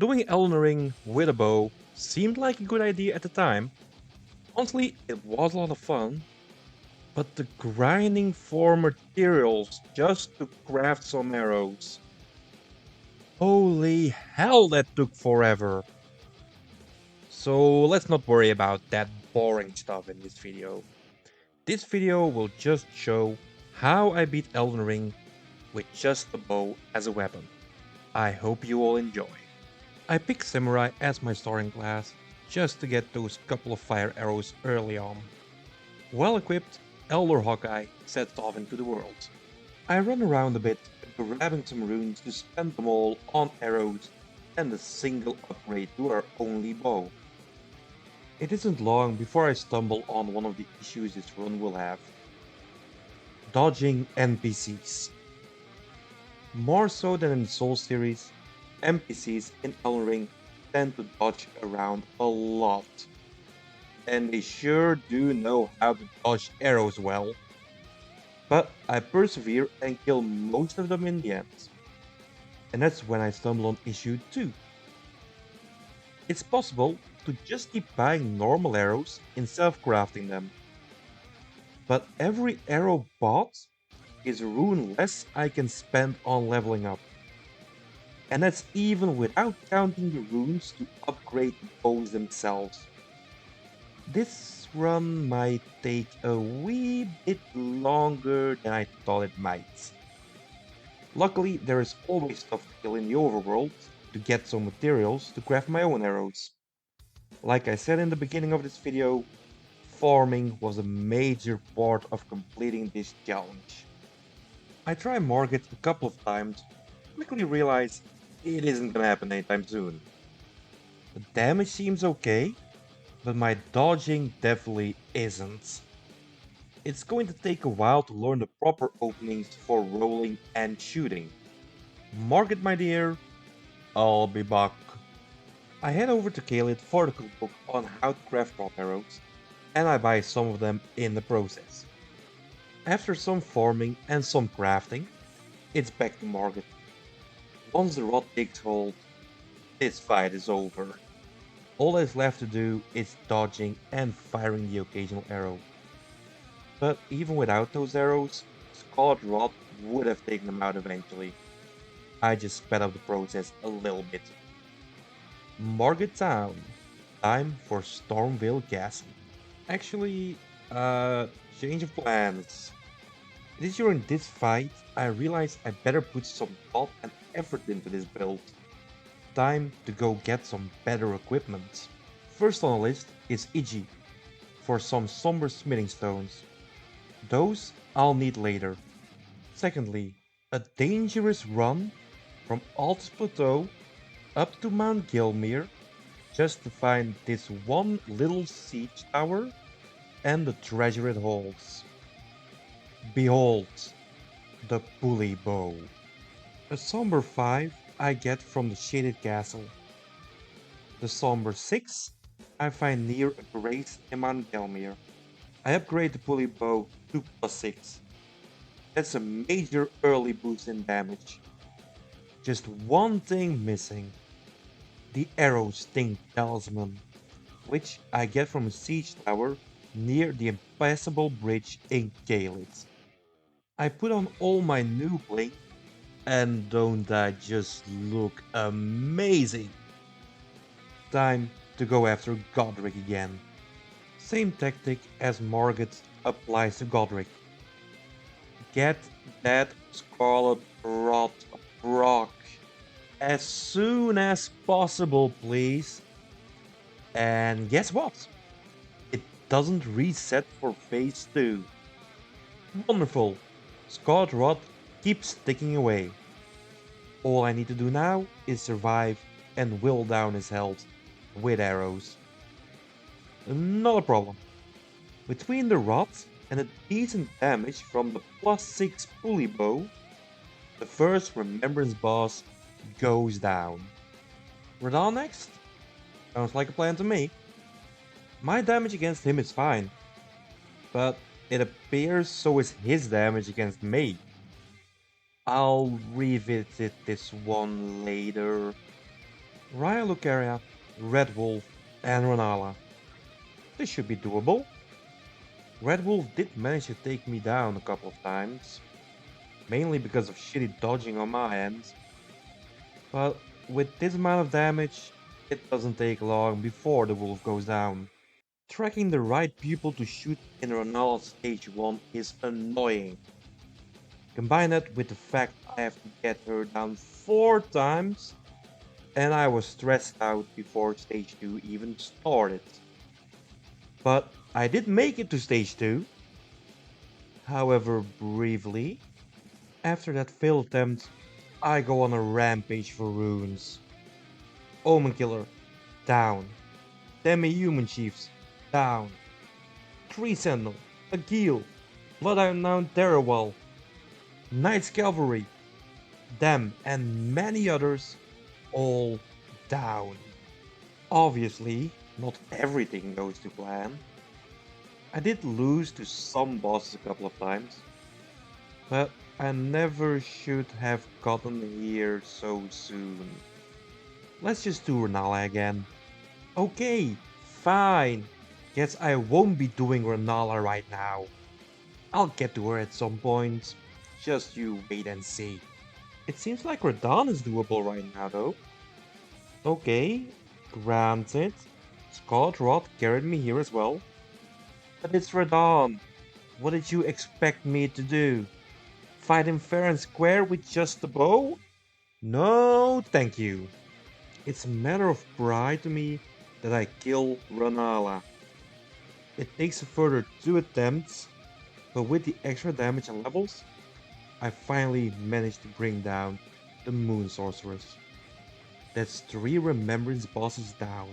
Doing Elden Ring with a bow seemed like a good idea at the time. Honestly, it was a lot of fun, but the grinding for materials just to craft some arrows. Holy hell, that took forever! So let's not worry about that boring stuff in this video. This video will just show how I beat Elden Ring with just the bow as a weapon. I hope you all enjoy. I picked Samurai as my starting class, just to get those couple of fire arrows early on. Well equipped, Elder Hawkeye sets off into the world. I run around a bit, grabbing some runes to spend them all on arrows and a single upgrade to our only bow. It isn't long before I stumble on one of the issues this run will have. Dodging NPCs. More so than in the Soul series, NPCs in Elden Ring tend to dodge around a lot. And they sure do know how to dodge arrows well. But I persevere and kill most of them in the end. And that's when I stumble on issue 2. It's possible to just keep buying normal arrows instead of crafting them. But every arrow bought is a rune less I can spend on leveling up. And that's even without counting the runes to upgrade the bows themselves. This run might take a wee bit longer than I thought it might. Luckily, there is always stuff to kill in the overworld to get some materials to craft my own arrows. Like I said in the beginning of this video, farming was a major part of completing this challenge. I tried Margit a couple of times, quickly realized it isn't gonna happen anytime soon. The damage seems okay, but my dodging definitely isn't. It's going to take a while to learn the proper openings for rolling and shooting. Margit, my dear, I'll be back. I head over to Khalid for the cookbook on how to craft drop arrows, and I buy some of them in the process. After some farming and some crafting, it's back to Margit. Once the rod takes hold, this fight is over. All that's left to do is dodging and firing the occasional arrow. But even without those arrows, Scarlet Rod would have taken them out eventually. I just sped up the process a little bit. Margate Town. Time for Stormvale Castle. Actually, change of plans. It is during this fight I realized I better put some thought and effort into this build. Time to go get some better equipment. First on the list is Iji, for some somber smithing stones. Those I'll need later. Secondly, a dangerous run from Altus Plateau up to Mount Gilmere just to find this one little siege tower and the treasure it holds. Behold, the pulley bow. A somber 5 I get from the shaded castle. The somber 6 I find near a grace in Mount Gelmir. I upgrade the pulley bow to +6. That's a major early boost in damage. Just one thing missing. The arrow sting talisman, which I get from a siege tower near the impassable bridge in Caelid. I put on all my new bling, and don't I just look amazing? Time to go after Godric again. Same tactic as Margit applies to Godric. Get that Scarlet Rot proc as soon as possible, please. And guess what? It doesn't reset for phase 2. Wonderful! Scarlet Rot keeps ticking away. All I need to do now is survive and whittle down his health with arrows. Not a problem. Between the rot and a decent damage from the +6 pulley bow, the first Remembrance boss goes down. Radal next? Sounds like a plan to me. My damage against him is fine, but it appears so is his damage against me. I'll revisit this one later. Raya Lucaria, Red Wolf, and Renala. This should be doable. Red Wolf did manage to take me down a couple of times, mainly because of shitty dodging on my end, but with this amount of damage, it doesn't take long before the wolf goes down. Tracking the right people to shoot in Renala stage 1 is annoying. Combine that with the fact I have to get her down 4 times, and I was stressed out before stage 2 even started. But I did make it to stage 2, however briefly. After that failed attempt, I go on a rampage for runes. Omen Killer, down. Demi-Human Chiefs, down. Tree Sentinel, Agil, Bloodhound Terrawall, Knights Cavalry, them and many others, all down. Obviously, not everything goes to plan. I did lose to some bosses a couple of times, but I never should have gotten here so soon. Let's just do Renala again. Okay, fine. Guess I won't be doing Renala right now. I'll get to her at some point. Just you wait and see. It seems like Radahn is doable right now though. Okay, granted. Scott Rod carried me here as well. But it's Radahn. What did you expect me to do? Fight him fair and square with just a bow? No, thank you. It's a matter of pride to me that I kill Renala. It takes a further 2 attempts, but with the extra damage and levels, I finally managed to bring down the Moon Sorceress. That's 3 Remembrance bosses down.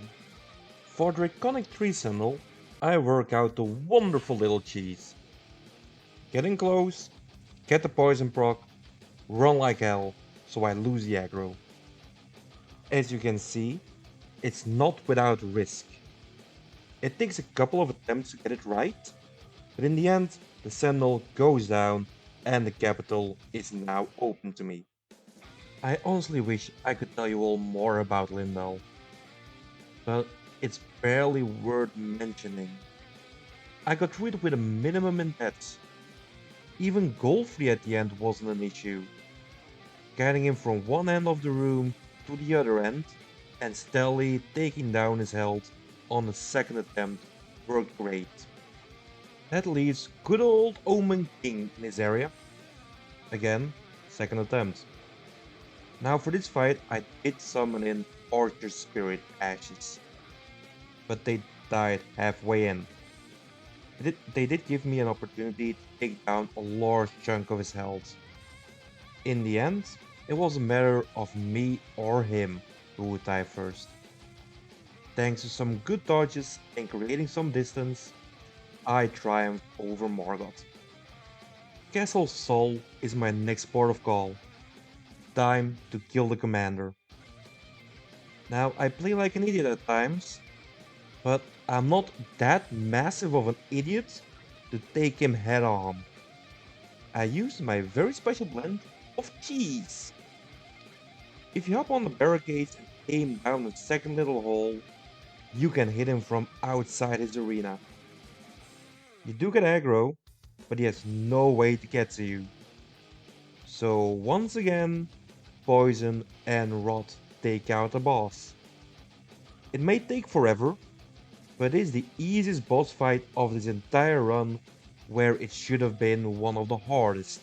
For Draconic Tree Sentinel, I work out the wonderful little cheese. Get in close, get the poison proc, run like hell, so I lose the aggro. As you can see, it's not without risk. It takes a couple of attempts to get it right, but in the end, the Sentinel goes down and the capital is now open to me. I honestly wish I could tell you all more about Lindell, but it's barely worth mentioning. I got through it with a minimum in pets. Even Godfrey at the end wasn't an issue. Getting him from one end of the room to the other end and steadily taking down his health on the second attempt worked great. That leaves good old Omen King in his area. Again, second attempt. Now for this fight I did summon in Archer Spirit Ashes, but they died halfway in. They did give me an opportunity to take down a large chunk of his health. In the end, it was a matter of me or him who would die first. Thanks to some good dodges and creating some distance, I triumphed over Morgoth. Castle Sol is my next port of call. Time to kill the commander. Now I play like an idiot at times, but I'm not that massive of an idiot to take him head on. I use my very special blend of cheese. If you hop on the barricades and aim down the second little hole, you can hit him from outside his arena. You do get aggro, but he has no way to get to you. So once again, Poison and Rot take out the boss. It may take forever, but it is the easiest boss fight of this entire run, where it should have been one of the hardest.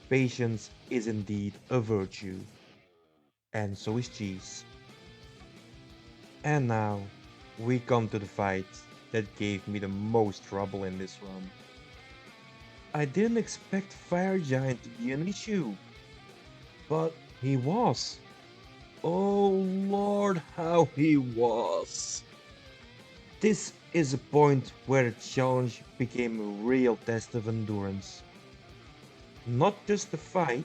Patience is indeed a virtue. And so is cheese. And now, we come to the fight that gave me the most trouble in this run. I didn't expect Fire Giant to be an issue, but he was. Oh lord, how he was! This is a point where the challenge became a real test of endurance. Not just the fight,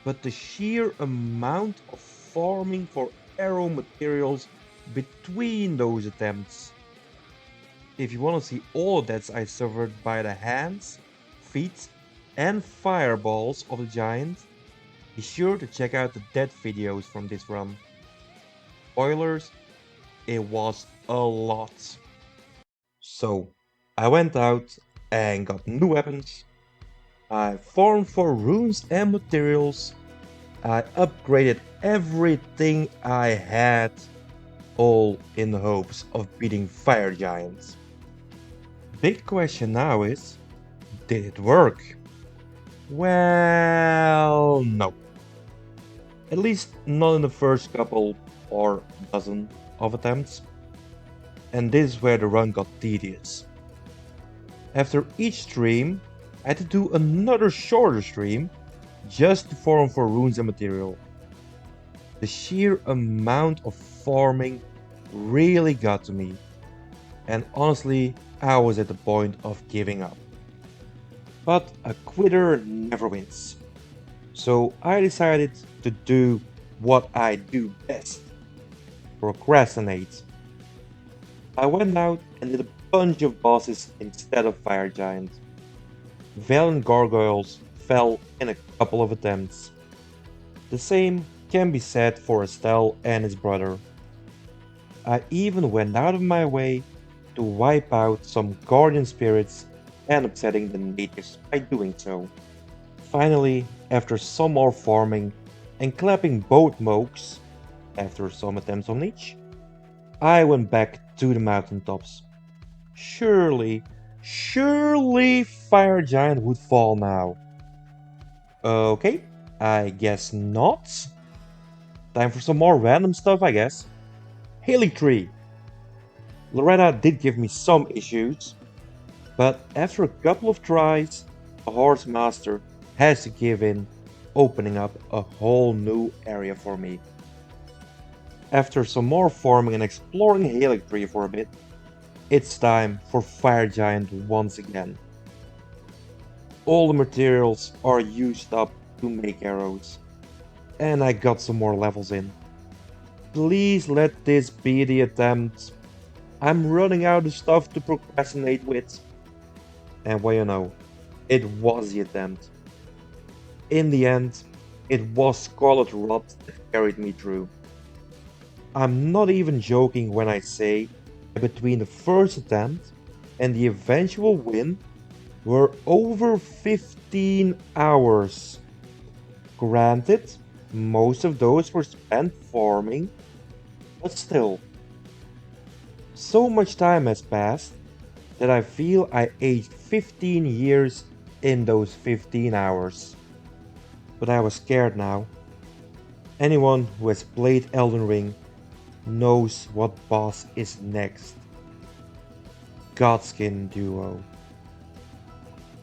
but the sheer amount of farming for arrow materials between those attempts. If you want to see all the deaths I suffered by the hands, feet, and fireballs of the giant, be sure to check out the death videos from this run. spoilers, it was a lot. So I went out and got new weapons. I farmed for runes and materials. I upgraded everything I had, all in the hopes of beating fire giants. Big question now is, did it work? Well, no. At least not in the first couple or dozen of attempts. And this is where the run got tedious. After each stream, I had to do another shorter stream just to farm for runes and material. The sheer amount of farming really got to me, and honestly, I was at the point of giving up. But a quitter never wins. So I decided to do what I do best: procrastinate. I went out and did a bunch of bosses instead of fire giants. Valiant gargoyles fell in a couple of attempts. The same can be said for Estelle and his brother. I even went out of my way to wipe out some guardian spirits and upsetting the natives by doing so. Finally, after some more farming and clapping both mokes, after some attempts on each, I went back to the mountaintops. Surely Fire Giant would fall now. Okay, I guess not. Time for some more random stuff, I guess. Healing Tree. Loretta did give me some issues, but after a couple of tries, a horse master has to give in, opening up a whole new area for me. After some more farming and exploring Healing Tree for a bit, it's time for Fire Giant once again. All the materials are used up to make arrows, and I got some more levels in. Please let this be the attempt. I'm running out of stuff to procrastinate with. And well, you know, it was the attempt. In the end, it was Scarlet Rot that carried me through. I'm not even joking when I say that between the first attempt and the eventual win were over 15 hours. Granted, most of those were spent farming, but still. So much time has passed that I feel I aged 15 years in those 15 hours. But I was scared now. Anyone who has played Elden Ring knows what boss is next. Godskin Duo.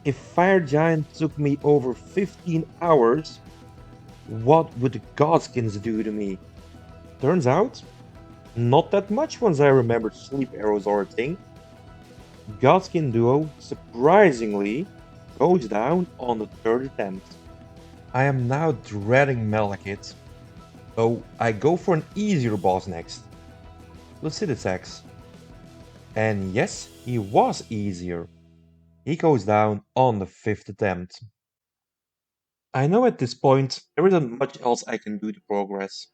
If Fire Giant took me over 15 hours, what would the Godskins do to me? Turns out, not that much once I remembered sleep arrows are a thing. Godskin Duo surprisingly goes down on the third attempt. I am now dreading Malekith, so I go for an easier boss next. Lucidisax. And yes, he was easier. He goes down on the fifth attempt. I know at this point there isn't much else I can do to progress.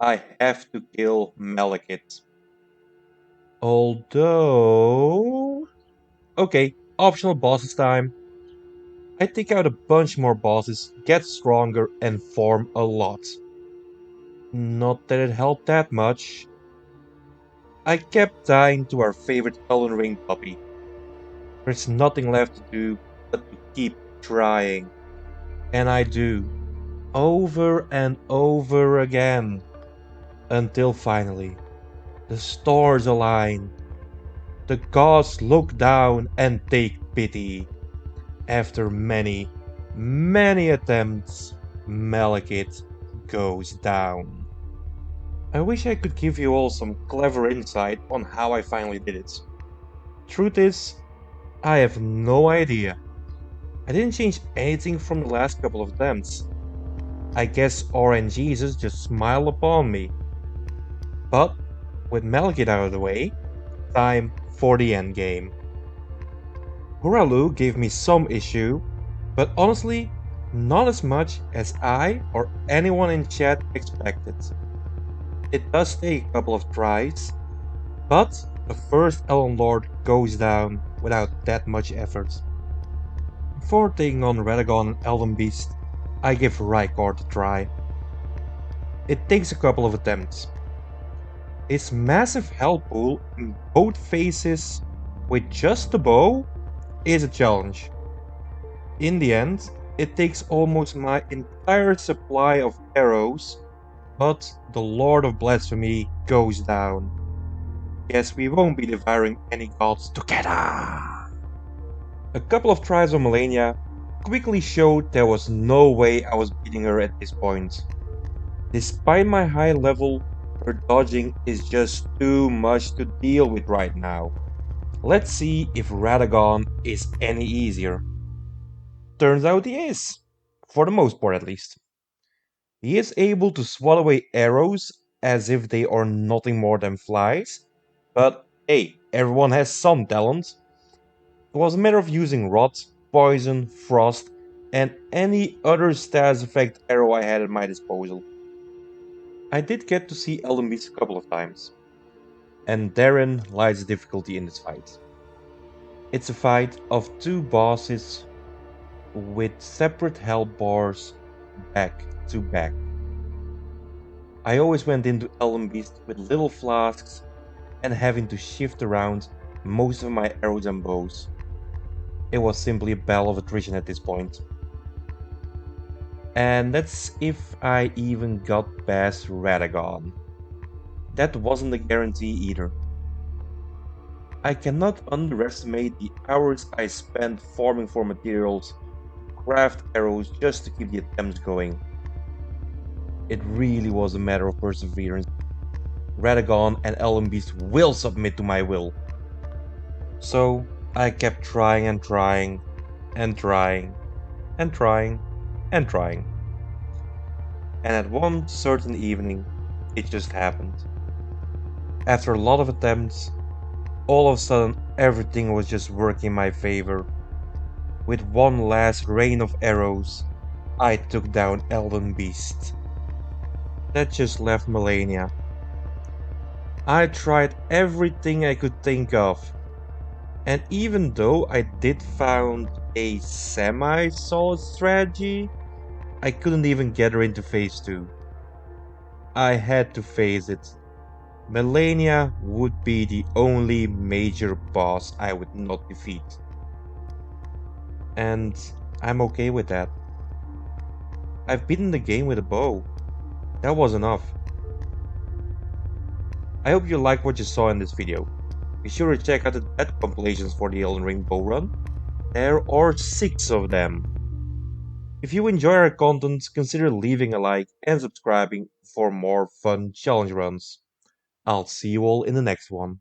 I have to kill Malekith. Although... Okay, optional bosses time. I take out a bunch more bosses, get stronger, and farm a lot. Not that it helped that much. I kept dying to our favorite Elden Ring puppy. There's nothing left to do but to keep trying. And I do. Over and over again. Until finally, the stars align. The gods look down and take pity. After many attempts, Malekith goes down. I wish I could give you all some clever insight on how I finally did it. Truth is, I have no idea. I didn't change anything from the last couple of attempts. I guess RNGesus just smiled upon me. But, with Malekith out of the way, time for the endgame. Horalu gave me some issue, but honestly, not as much as I or anyone in chat expected. It does take a couple of tries, but the first Elden Lord goes down without that much effort. Before taking on Radagon and Elden Beast, I give Rykard a try. It takes a couple of attempts. His massive health pool in both phases with just the bow is a challenge. In the end, it takes almost my entire supply of arrows, but the Lord of Blasphemy goes down. Guess we won't be devouring any gods together. A couple of tries on Melania quickly showed there was no way I was beating her at this point. Despite my high level, her dodging is just too much to deal with right now. Let's see if Radagon is any easier. Turns out he is, for the most part at least. He is able to swat away arrows as if they are nothing more than flies, but hey, everyone has some talent. It was a matter of using rot, poison, frost, and any other status effect arrow I had at my disposal. I did get to see Elden Beast a couple of times, and therein lies the difficulty in this fight. It's a fight of two bosses with separate health bars back to back. I always went into Elden Beast with little flasks and having to shift around most of my arrows and bows. It was simply a battle of attrition at this point. And that's if I even got past Radagon. That wasn't a guarantee either. I cannot underestimate the hours I spent farming for materials to craft arrows just to keep the attempts going. It really was a matter of perseverance. Radagon and Elden Beast will submit to my will. So I kept trying and trying and trying and trying and trying. And at one certain evening, it just happened. After a lot of attempts, all of a sudden everything was just working in my favor. With one last rain of arrows, I took down Elden Beast. That just left Melania. I tried everything I could think of, and even though I did found a semi-solid strategy, I couldn't even get her into phase 2. I had to face it. Melania would be the only major boss I would not defeat. And I'm okay with that. I've beaten the game with a bow. That was enough. I hope you liked what you saw in this video. Be sure to check out the death compilations for the Elden Ring bow run. There are 6 of them. If you enjoy our content, consider leaving a like and subscribing for more fun challenge runs. I'll see you all in the next one.